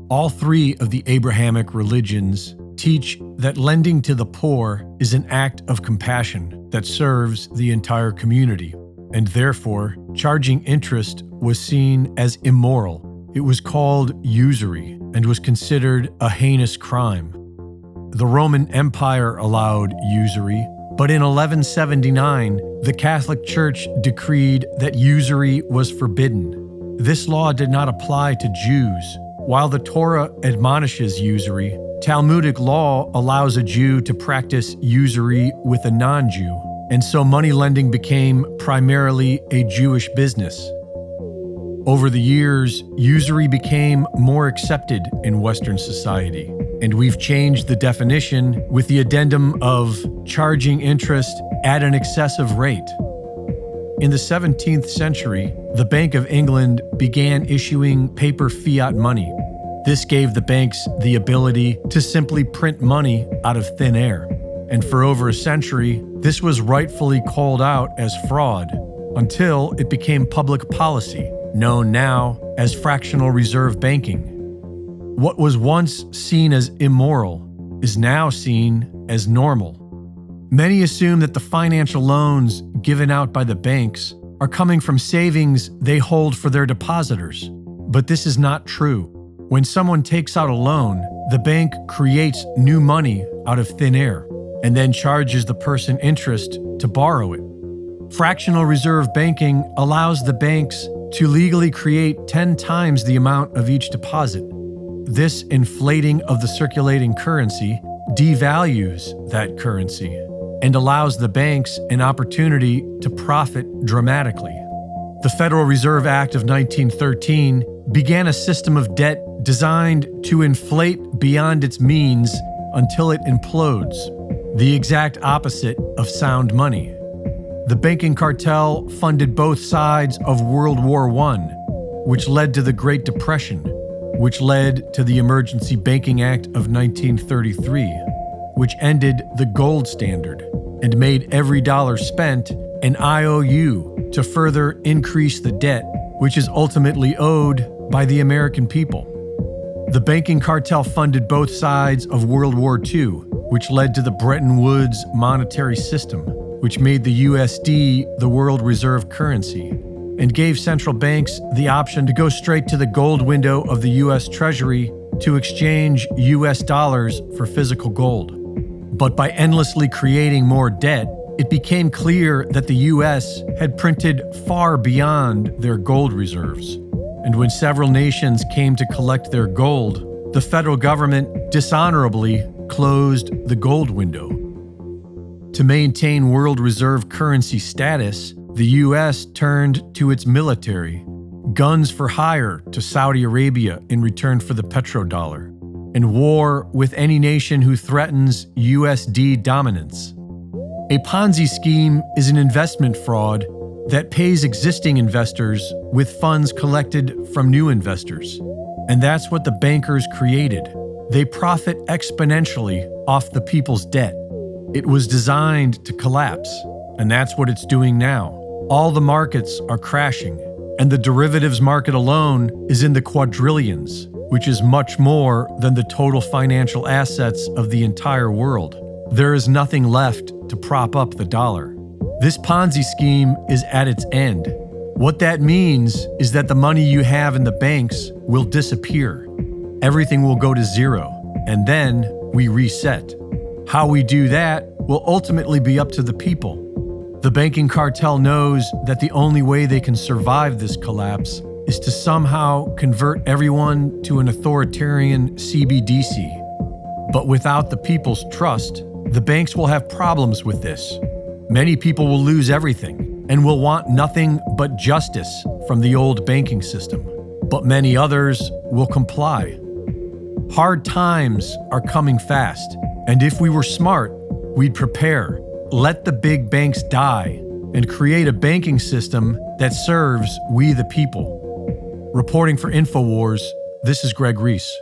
All three of the Abrahamic religions teach that lending to the poor is an act of compassion that serves the entire community, and therefore, charging interest was seen as immoral. It was called usury and was considered a heinous crime. The Roman Empire allowed usury, but in 1179, the Catholic Church decreed that usury was forbidden. This law did not apply to Jews. While the Torah admonishes usury, Talmudic law allows a Jew to practice usury with a non-Jew, and so money lending became primarily a Jewish business. Over the years, usury became more accepted in Western society, and we've changed the definition with the addendum of charging interest at an excessive rate. In the 17th century, the Bank of England began issuing paper fiat money. This gave the banks the ability to simply print money out of thin air. And for over a century, this was rightfully called out as fraud until it became public policy, known now as fractional reserve banking. What was once seen as immoral is now seen as normal. Many assume that the financial loans given out by the banks are coming from savings they hold for their depositors. But this is not true. When someone takes out a loan, the bank creates new money out of thin air and then charges the person interest to borrow it. Fractional reserve banking allows the banks to legally create 10 times the amount of each deposit. This inflating of the circulating currency devalues that currency and allows the banks an opportunity to profit dramatically. The Federal Reserve Act of 1913 began a system of debt designed to inflate beyond its means until it implodes, the exact opposite of sound money. The banking cartel funded both sides of World War I, which led to the Great Depression, which led to the Emergency Banking Act of 1933, which ended the gold standard and made every dollar spent an IOU to further increase the debt, which is ultimately owed by the American people. The banking cartel funded both sides of World War II, which led to the Bretton Woods monetary system, which made the USD the world reserve currency, and gave central banks the option to go straight to the gold window of the US Treasury to exchange US dollars for physical gold. But by endlessly creating more debt, it became clear that the US had printed far beyond their gold reserves. And when several nations came to collect their gold, the federal government dishonorably closed the gold window. To maintain world reserve currency status, the US turned to its military, guns for hire to Saudi Arabia in return for the petrodollar, and war with any nation who threatens USD dominance. A Ponzi scheme is an investment fraud that pays existing investors with funds collected from new investors. And that's what the bankers created. They profit exponentially off the people's debt. It was designed to collapse, and that's what it's doing now. All the markets are crashing, and the derivatives market alone is in the quadrillions, which is much more than the total financial assets of the entire world. There is nothing left to prop up the dollar. This Ponzi scheme is at its end. What that means is that the money you have in the banks will disappear. Everything will go to zero, and then we reset. How we do that will ultimately be up to the people. The banking cartel knows that the only way they can survive this collapse is to somehow convert everyone to an authoritarian CBDC. But without the people's trust, the banks will have problems with this. Many people will lose everything and will want nothing but justice from the old banking system. But many others will comply. Hard times are coming fast, and if we were smart, we'd prepare, let the big banks die, and create a banking system that serves we the people. Reporting for InfoWars, this is Greg Reese.